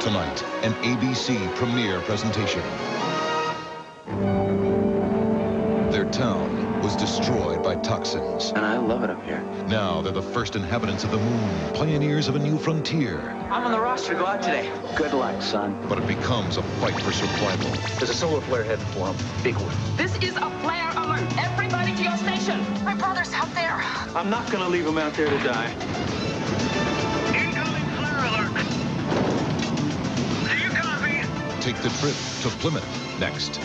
Tonight, an ABC premiere presentation. Their town was destroyed by toxins. And I love it up here. Now they're the first inhabitants of the moon, pioneers of a new frontier. I'm on the roster to go out today. Good luck, son. But it becomes a fight for survival. There's a solar flare heading for him. Big one. This is a flare alert. Everybody to your station. My brother's out there. I'm not gonna leave him out there to die. Incoming flare alert. Do you copy? Take the trip to Plymouth next.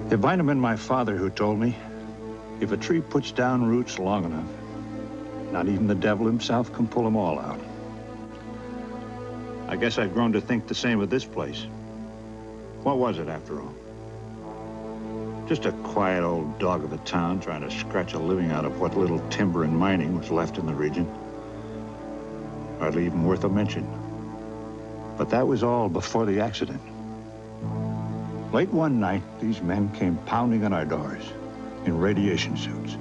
It might have been my father who told me, if a tree puts down roots long enough, not even the devil himself can pull them all out. I guess I've grown to think the same of this place. What was it, after all? Just a quiet old dog of a town trying to scratch a living out of what little timber and mining was left in the region. Hardly even worth a mention. But that was all before the accident. Late one night, these men came pounding on our doors in radiation suits.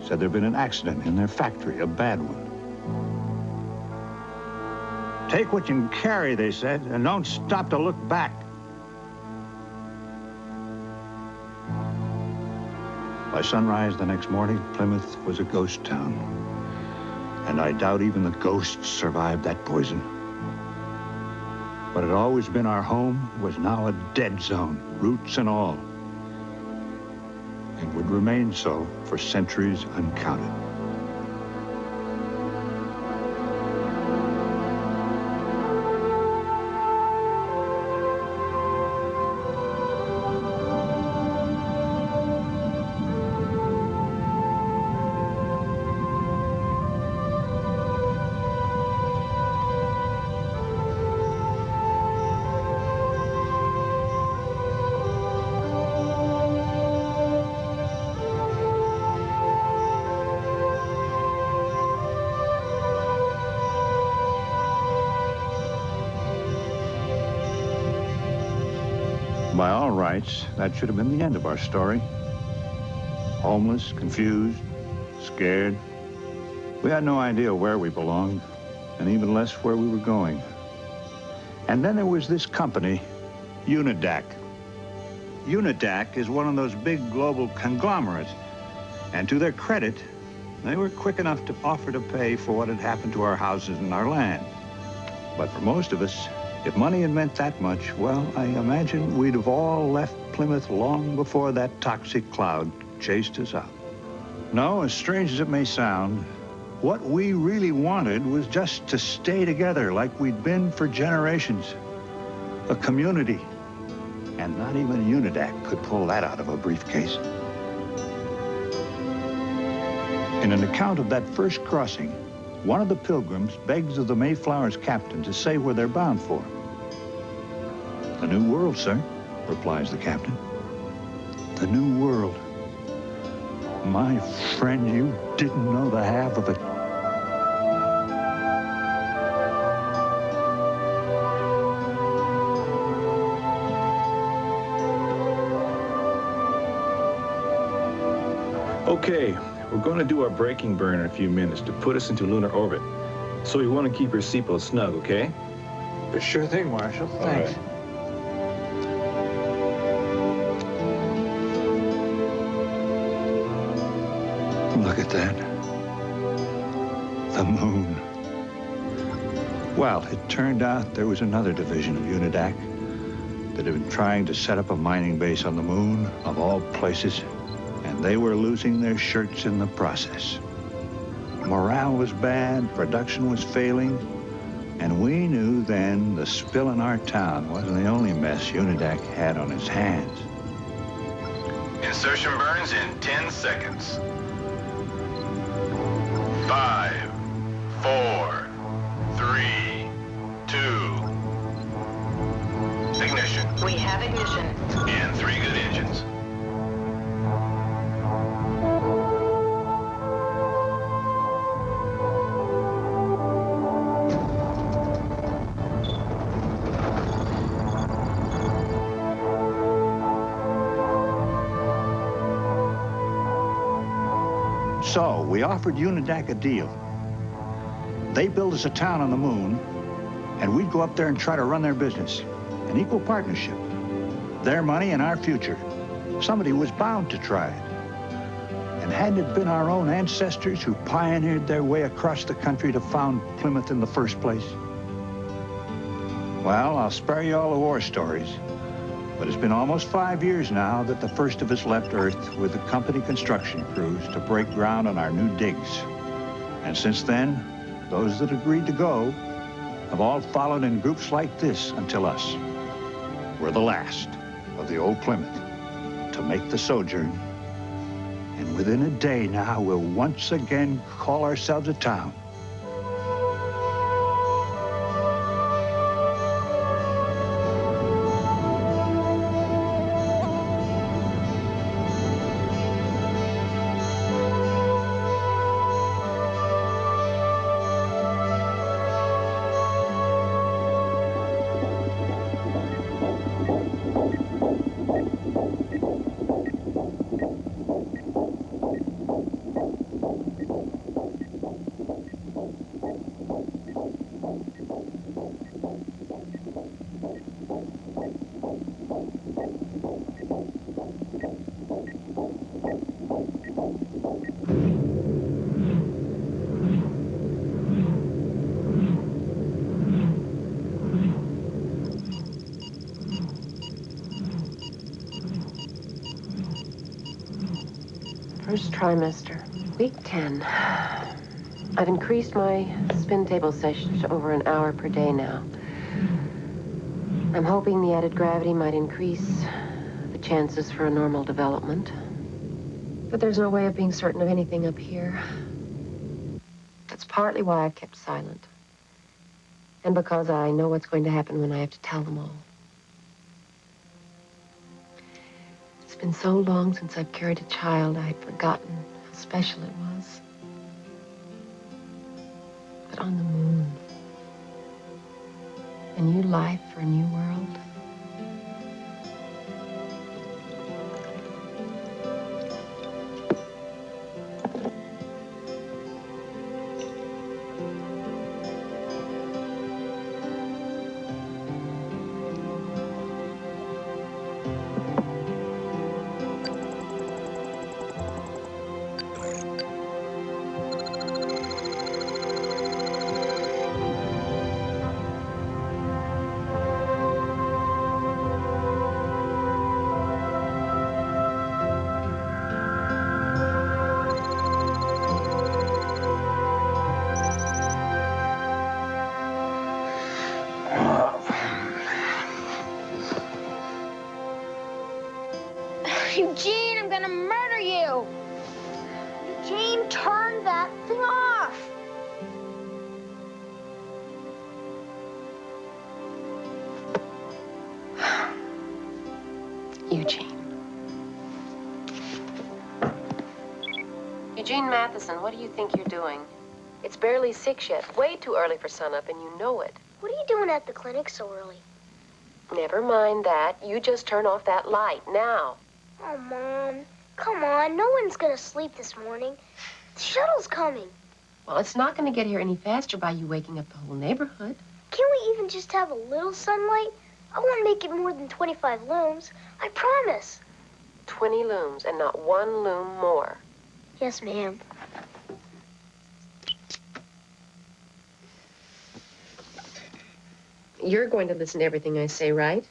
Said there'd been an accident in their factory, a bad one. Take what you can carry, they said, and don't stop to look back. By sunrise the next morning, Plymouth was a ghost town. And I doubt even the ghosts survived that poison. What had always been our home was now a dead zone, roots and all. And would remain so for centuries uncounted. By all rights, that should have been the end of our story. Homeless, confused, scared. We had no idea where we belonged, and even less where we were going. And then there was this company, Unidac. Unidac is one of those big global conglomerates, and to their credit, they were quick enough to offer to pay for what had happened to our houses and our land. But for most of us, if money had meant that much, well, I imagine we'd have all left Plymouth long before that toxic cloud chased us out. No, as strange as it may sound, what we really wanted was just to stay together like we'd been for generations. A community. And not even Unidac could pull that out of a briefcase. In an account of that first crossing, one of the pilgrims begs of the Mayflower's captain to say where they're bound for. The New World, sir, replies the captain. The New World. My friend, you didn't know the half of it. Okay, we're going to do our braking burn in a few minutes to put us into lunar orbit. So you want to keep your seatbelt snug, okay? Sure thing, Marshal. Thanks. All right. Look at that. The moon. Well, it turned out there was another division of Unidac that had been trying to set up a mining base on the moon, of all places, and they were losing their shirts in the process. Morale was bad, production was failing, and we knew then the spill in our town wasn't the only mess Unidac had on its hands. Insertion burns in 10 seconds. 5, 4, 3, 2. Ignition. We have ignition. And 3 good engines. So we offered Unidac a deal. They build us a town on the moon, and we'd go up there and try to run their business. An equal partnership. Their money and our future. Somebody was bound to try it. And hadn't it been our own ancestors who pioneered their way across the country to found Plymouth in the first place? Well, I'll spare you all the war stories, but it's been almost 5 years now that the first of us left Earth with the company construction crews to break ground on our new digs. And since then, those that agreed to go have all followed in groups like this until us. We're the last of the old Plymouth to make the sojourn. And within a day now, we'll once again call ourselves a town. First trimester, week 10. I've increased my spin table sessions to over an hour per day now. I'm hoping the added gravity might increase the chances for a normal development. But there's no way of being certain of anything up here. That's partly why I've kept silent. And because I know what's going to happen when I have to tell them all. It's been so long since I've carried a child, I'd forgotten how special it was. But on the moon, a new life for a new world. Eugene, I'm gonna murder you! Eugene, turn that thing off! Eugene Matheson, what do you think you're doing? It's barely 6 yet. Way too early for sunup, and you know it. What are you doing at the clinic so early? Never mind that. You just turn off that light now. Oh, Mom. Come on. No one's gonna sleep this morning. The shuttle's coming. Well, it's not going to get here any faster by you waking up the whole neighborhood. Can't we even just have a little sunlight? I won't make it more than 25 looms. I promise. 20 looms and not 1 loom more. Yes, ma'am. You're going to listen to everything I say, right?